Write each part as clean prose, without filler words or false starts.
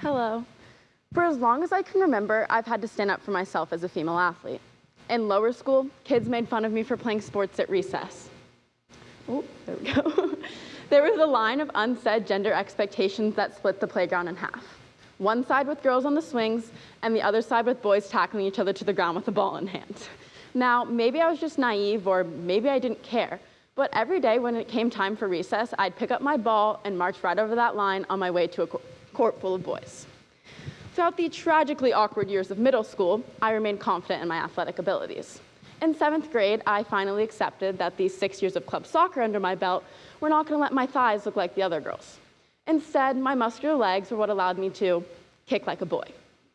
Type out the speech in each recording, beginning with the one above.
Hello. For as long as I can remember, I've had to stand up for myself as a female athlete. In lower school, kids made fun of me for playing sports at recess. Oh, there we go. There was a line of unsaid gender expectations that split the playground in half. One side with girls on the swings, and the other side with boys tackling each other to the ground with a ball in hand. Now, maybe I was just naive, or maybe I didn't care, but every day when it came time for recess, I'd pick up my ball and march right over that line on my way to a court full of boys. Throughout the tragically awkward years of middle school, I remained confident in my athletic abilities. In 7th grade, I finally accepted that these 6 years of club soccer under my belt were not going to let my thighs look like the other girls. Instead, my muscular legs were what allowed me to kick like a boy.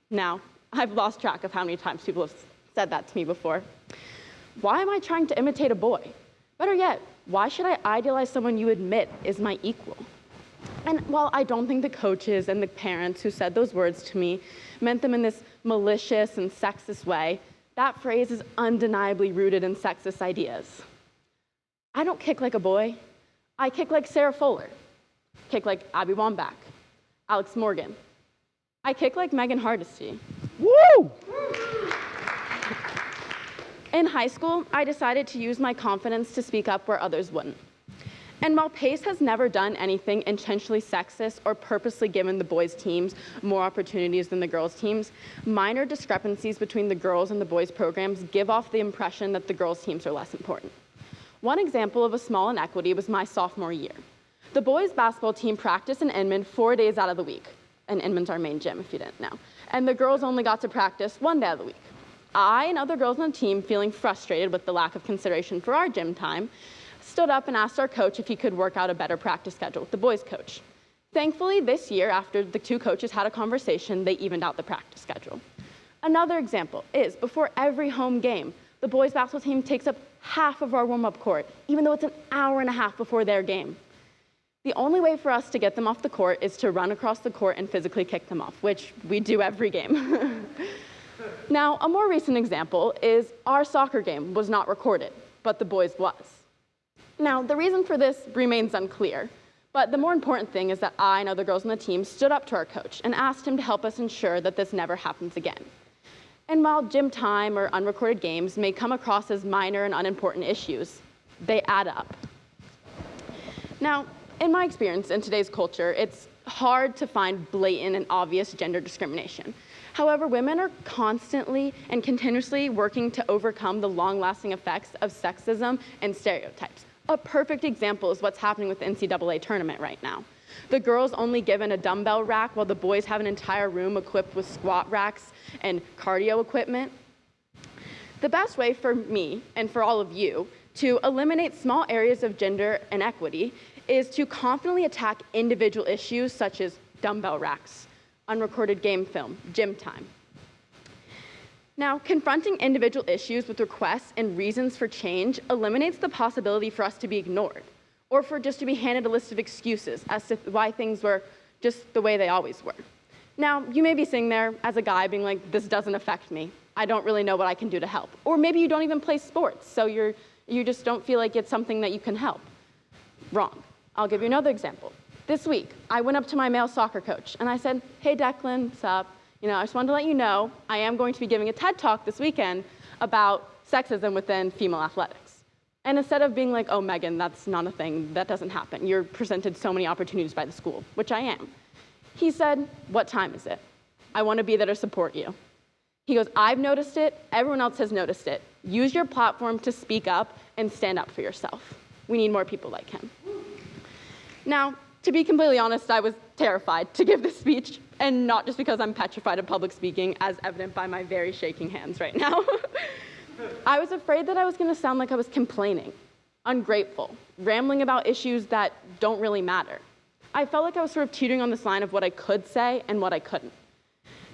Now, I've lost track of how many times people have said that to me before. Why am I trying to imitate a boy? Better yet, why should I idealize someone you admit is my equal? And while I don't think the coaches and the parents who said those words to me meant them in this malicious and sexist way, that phrase is undeniably rooted in sexist ideas. I don't kick like a boy. I kick like Sarah Fuller. Kick like Abby Wambach, Alex Morgan. I kick like Megan Hardesty. Woo! In high school, I decided to use my confidence to speak up where others wouldn't. And while Pace has never done anything intentionally sexist or purposely given the boys' teams more opportunities than the girls' teams, minor discrepancies between the girls and the boys' programs give off the impression that the girls' teams are less important. One example of a small inequity was my sophomore year. The boys' basketball team practiced in Inman 4 days out of the week, and Inman's our main gym if you didn't know, and the girls only got to practice 1 day of the week. I and other girls on the team, feeling frustrated with the lack of consideration for our gym time, stood up and asked our coach if he could work out a better practice schedule with the boys' coach. Thankfully, this year, after the two coaches had a conversation, they evened out the practice schedule. Another example is, before every home game, the boys' basketball team takes up half of our warm-up court, even though it's an hour and a half before their game. The only way for us to get them off the court is to run across the court and physically kick them off, which we do every game. Now, a more recent example is our soccer game was not recorded, but the boys' was. Now, the reason for this remains unclear, but the more important thing is that I and other girls on the team stood up to our coach and asked him to help us ensure that this never happens again. And while gym time or unrecorded games may come across as minor and unimportant issues, they add up. Now, in my experience in today's culture, it's hard to find blatant and obvious gender discrimination. However, women are constantly and continuously working to overcome the long-lasting effects of sexism and stereotypes. A perfect example is what's happening with the NCAA tournament right now. The girls only given a dumbbell rack while the boys have an entire room equipped with squat racks and cardio equipment. The best way for me and for all of you to eliminate small areas of gender inequity is to confidently attack individual issues such as dumbbell racks, unrecorded game film, gym time. Now, confronting individual issues with requests and reasons for change eliminates the possibility for us to be ignored, or for just to be handed a list of excuses as to why things were just the way they always were. Now, you may be sitting there as a guy being like, this doesn't affect me. I don't really know what I can do to help. Or maybe you don't even play sports, so you just don't feel like it's something that you can help. Wrong. I'll give you another example. This week, I went up to my male soccer coach and I said, hey Declan, what's up? I just wanted to let you know I am going to be giving a TED Talk this weekend about sexism within female athletics. And instead of being like, oh Megan, that's not a thing, that doesn't happen. You're presented so many opportunities by the school, which I am. He said, what time is it? I want to be there to support you. He goes, I've noticed it, everyone else has noticed it. Use your platform to speak up and stand up for yourself. We need more people like him. Now, to be completely honest, I was terrified to give this speech, and not just because I'm petrified of public speaking, as evident by my very shaking hands right now. I was afraid that I was going to sound like I was complaining, ungrateful, rambling about issues that don't really matter. I felt like I was sort of teetering on this line of what I could say and what I couldn't.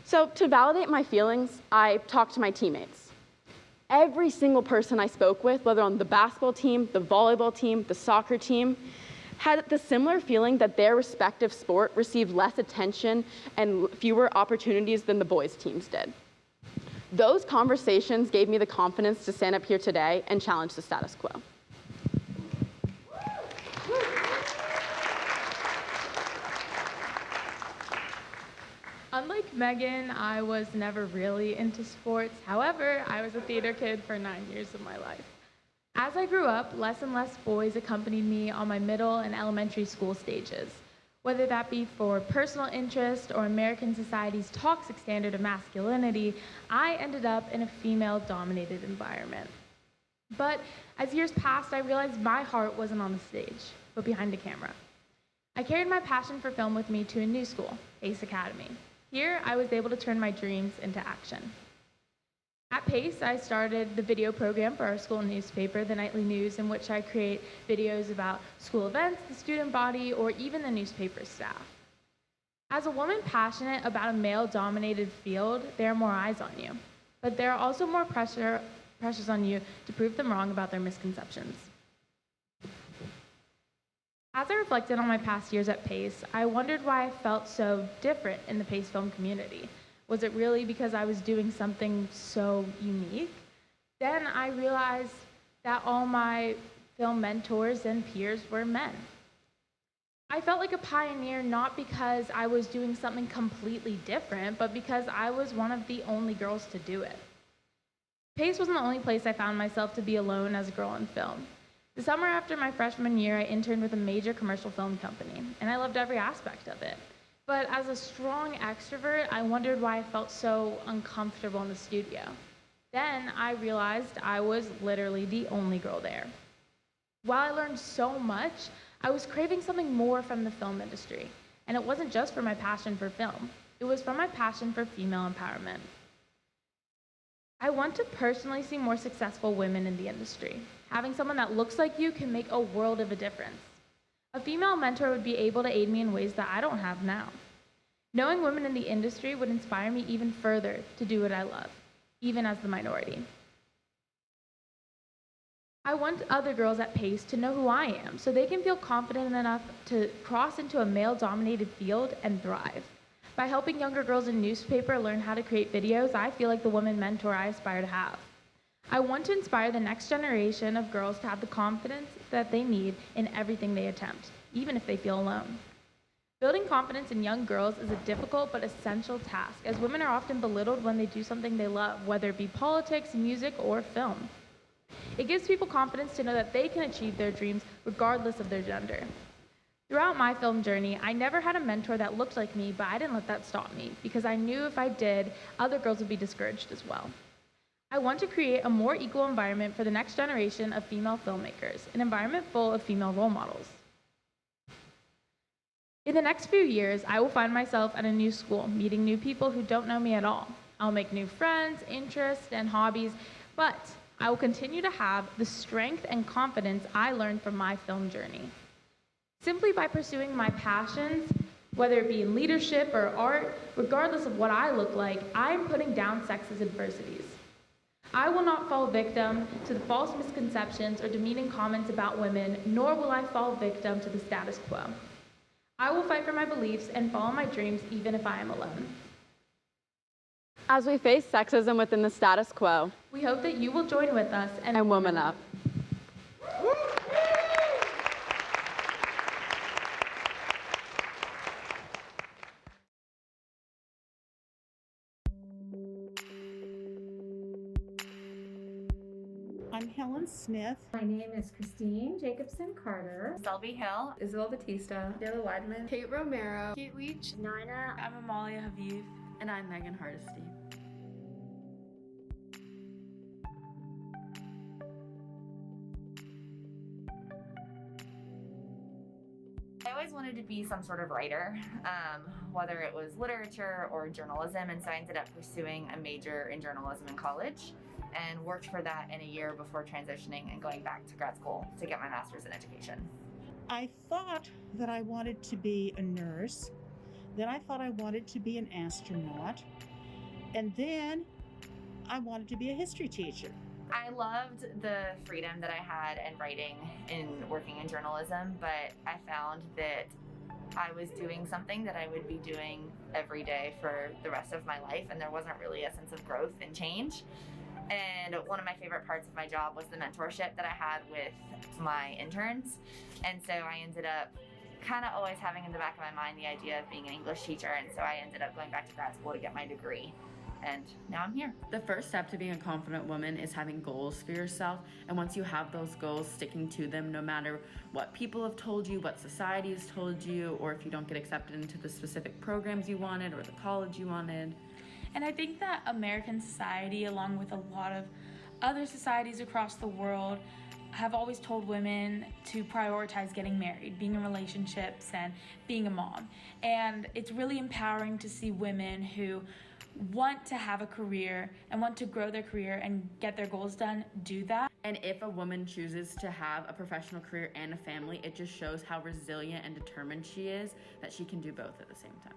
So to validate my feelings, I talked to my teammates. Every single person I spoke with, whether on the basketball team, the volleyball team, the soccer team, had the similar feeling that their respective sport received less attention and fewer opportunities than the boys' teams did. Those conversations gave me the confidence to stand up here today and challenge the status quo. Megan. I was never really into sports. However, I was a theater kid for 9 years of my life. As I grew up, less and less boys accompanied me on my middle and elementary school stages. Whether that be for personal interest or American society's toxic standard of masculinity, I ended up in a female-dominated environment. But as years passed, I realized my heart wasn't on the stage, but behind the camera. I carried my passion for film with me to a new school, Pace Academy. Here, I was able to turn my dreams into action. At Pace, I started the video program for our school newspaper, The Nightly News, in which I create videos about school events, the student body, or even the newspaper staff. As a woman passionate about a male-dominated field, there are more eyes on you. But there are also more pressures on you to prove them wrong about their misconceptions. As I reflected on my past years at Pace, I wondered why I felt so different in the Pace film community. Was it really because I was doing something so unique? Then I realized that all my film mentors and peers were men. I felt like a pioneer not because I was doing something completely different, but because I was one of the only girls to do it. Pace wasn't the only place I found myself to be alone as a girl in film. The summer after my freshman year, I interned with a major commercial film company, and I loved every aspect of it. But as a strong extrovert, I wondered why I felt so uncomfortable in the studio. Then I realized I was literally the only girl there. While I learned so much, I was craving something more from the film industry. And it wasn't just for my passion for film. It was from my passion for female empowerment. I want to personally see more successful women in the industry. Having someone that looks like you can make a world of a difference. A female mentor would be able to aid me in ways that I don't have now. Knowing women in the industry would inspire me even further to do what I love, even as the minority. I want other girls at Pace to know who I am so they can feel confident enough to cross into a male-dominated field and thrive. By helping younger girls in newspaper learn how to create videos, I feel like the woman mentor I aspire to have. I want to inspire the next generation of girls to have the confidence that they need in everything they attempt, even if they feel alone. Building confidence in young girls is a difficult but essential task, as women are often belittled when they do something they love, whether it be politics, music, or film. It gives people confidence to know that they can achieve their dreams regardless of their gender. Throughout my film journey, I never had a mentor that looked like me, but I didn't let that stop me, because I knew if I did, other girls would be discouraged as well. I want to create a more equal environment for the next generation of female filmmakers, an environment full of female role models. In the next few years, I will find myself at a new school, meeting new people who don't know me at all. I'll make new friends, interests, and hobbies, but I will continue to have the strength and confidence I learned from my film journey. Simply by pursuing my passions, whether it be in leadership or art, regardless of what I look like, I'm putting down sexist adversities. I will not fall victim to the false misconceptions or demeaning comments about women, nor will I fall victim to the status quo. I will fight for my beliefs and follow my dreams even if I am alone. As we face sexism within the status quo, we hope that you will join with us and woman up. I'm Helen Smith. My name is Christine Jacobson Carter. Selby Hill. Isabel Batista. Taylor Weidman. Kate Romero. Kate Leach. Nina. I'm Amalia Haviv. And I'm Megan Hardesty. I always wanted to be some sort of writer, whether it was literature or journalism, and so I ended up pursuing a major in journalism in college and worked for that in a year before transitioning and going back to grad school to get my master's in education. I thought that I wanted to be a nurse, then I thought I wanted to be an astronaut, and then I wanted to be a history teacher. I loved the freedom that I had in writing and working in journalism, but I found that I was doing something that I would be doing every day for the rest of my life, and there wasn't really a sense of growth and change. And one of my favorite parts of my job was the mentorship that I had with my interns. And so I ended up kind of always having in the back of my mind the idea of being an English teacher, and so I ended up going back to grad school to get my degree. And now I'm here. The first step to being a confident woman is having goals for yourself. And once you have those goals, sticking to them no matter what people have told you, what society has told you, or if you don't get accepted into the specific programs you wanted or the college you wanted. And I think that American society, along with a lot of other societies across the world, have always told women to prioritize getting married, being in relationships, and being a mom. And it's really empowering to see women who want to have a career and want to grow their career and get their goals done, do that. And if a woman chooses to have a professional career and a family, it just shows how resilient and determined she is, that she can do both at the same time.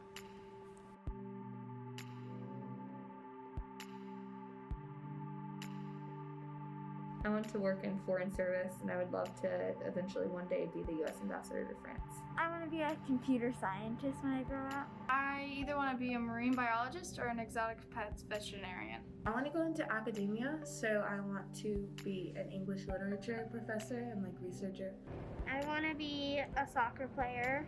I want to work in foreign service, and I would love to eventually one day be the U.S. ambassador to France. I want to be a computer scientist when I grow up. I either want to be a marine biologist or an exotic pets veterinarian. I want to go into academia, so I want to be an English literature professor and researcher. I want to be a soccer player.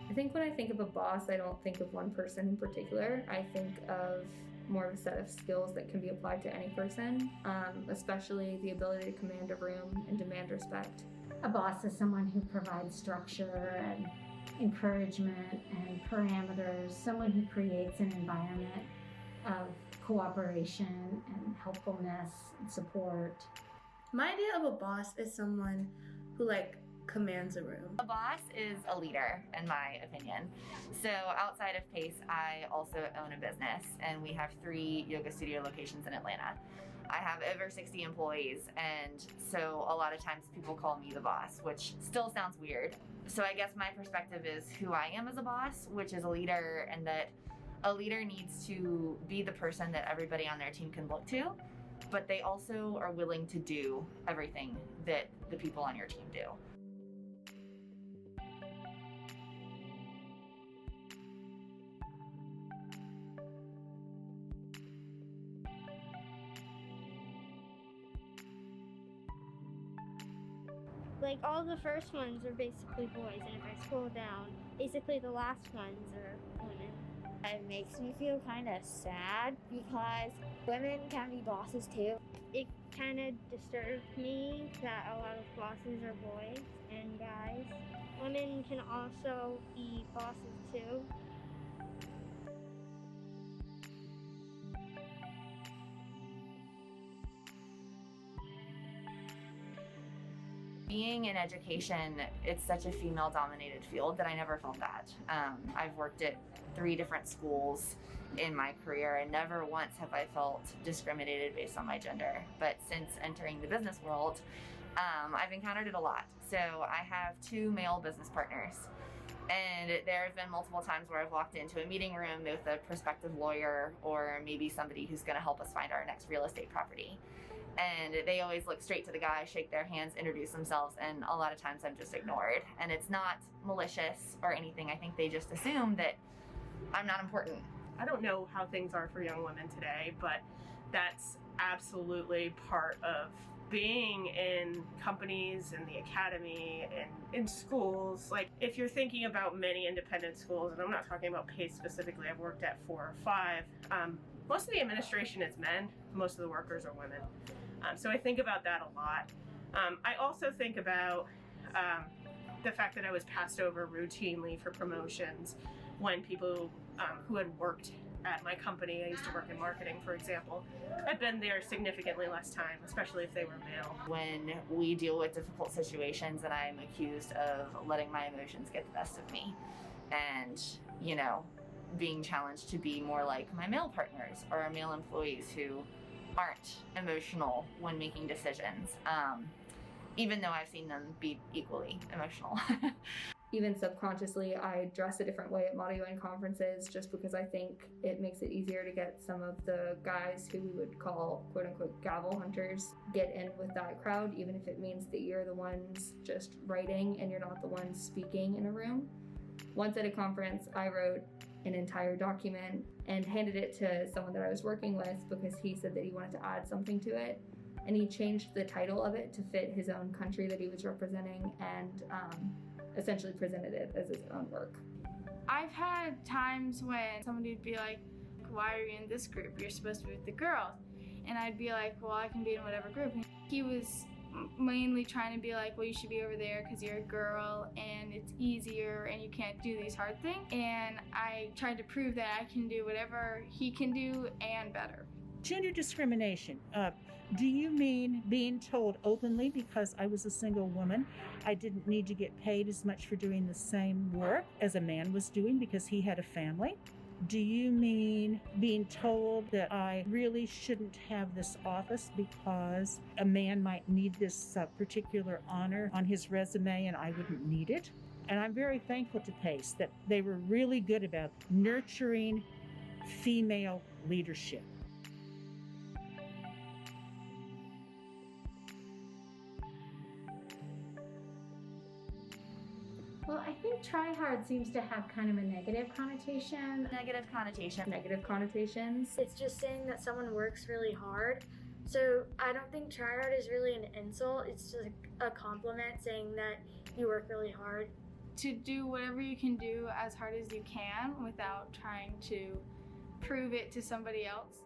I think when I think of a boss, I don't think of one person in particular. I think of more of a set of skills that can be applied to any person, especially the ability to command a room and demand respect. A boss is someone who provides structure and encouragement and parameters, someone who creates an environment of cooperation and helpfulness and support. My idea of a boss is someone who commands a room. A boss is a leader, in my opinion. So outside of Pace, I also own a business, and we have 3 yoga studio locations in Atlanta. I have over 60 employees, and so a lot of times people call me the boss, which still sounds weird. So I guess my perspective is who I am as a boss, which is a leader, and that a leader needs to be the person that everybody on their team can look to, but they also are willing to do everything that the people on your team do. All the first ones are basically boys, and if I scroll down, basically the last ones are women. It makes me feel kind of sad because women can be bosses too. It kind of disturbs me that a lot of bosses are boys and guys. Women can also be bosses too. Being in education, it's such a female-dominated field that I never felt that. I've worked at 3 different schools in my career, and never once have I felt discriminated based on my gender. But since entering the business world, I've encountered it a lot. So I have 2 male business partners, and there have been multiple times where I've walked into a meeting room with a prospective lawyer or maybe somebody who's going to help us find our next real estate property. And they always look straight to the guy, shake their hands, introduce themselves, and a lot of times I'm just ignored. And it's not malicious or anything. I think they just assume that I'm not important. I don't know how things are for young women today, but that's absolutely part of being in companies, in the academy, and in schools. If you're thinking about many independent schools, and I'm not talking about Pace specifically, I've worked at 4 or 5, most of the administration is men, most of the workers are women. So I think about that a lot. I also think about the fact that I was passed over routinely for promotions when people who had worked at my company, I used to work in marketing, for example, had been there significantly less time, especially if they were male. When we deal with difficult situations and I'm accused of letting my emotions get the best of me and, being challenged to be more like my male partners or our male employees who aren't emotional when making decisions, even though I've seen them be equally emotional. Even subconsciously, I dress a different way at Model UN conferences just because I think it makes it easier to get some of the guys who we would call quote-unquote gavel hunters get in with that crowd, even if it means that you're the ones just writing and you're not the ones speaking in a room. Once at a conference, I wrote an entire document and handed it to someone that I was working with because he said that he wanted to add something to it. And he changed the title of it to fit his own country that he was representing and essentially presented it as his own work. I've had times when somebody would be like, why are you in this group? You're supposed to be with the girls. And I'd be like, well, I can be in whatever group. And he was mainly trying to be like, well, you should be over there because you're a girl and it's easier and you can't do these hard things. And I tried to prove that I can do whatever he can do and better. Gender discrimination. Do you mean being told openly because I was a single woman I didn't need to get paid as much for doing the same work as a man was doing because he had a family? Do you mean being told that I really shouldn't have this office because a man might need this particular honor on his resume and I wouldn't need it? And I'm very thankful to Pace that they were really good about nurturing female leadership. Well, I think try hard seems to have kind of a negative connotation. Negative connotation. Negative connotations. It's just saying that someone works really hard. So I don't think try hard is really an insult. It's just a compliment saying that you work really hard. To do whatever you can do as hard as you can without trying to prove it to somebody else.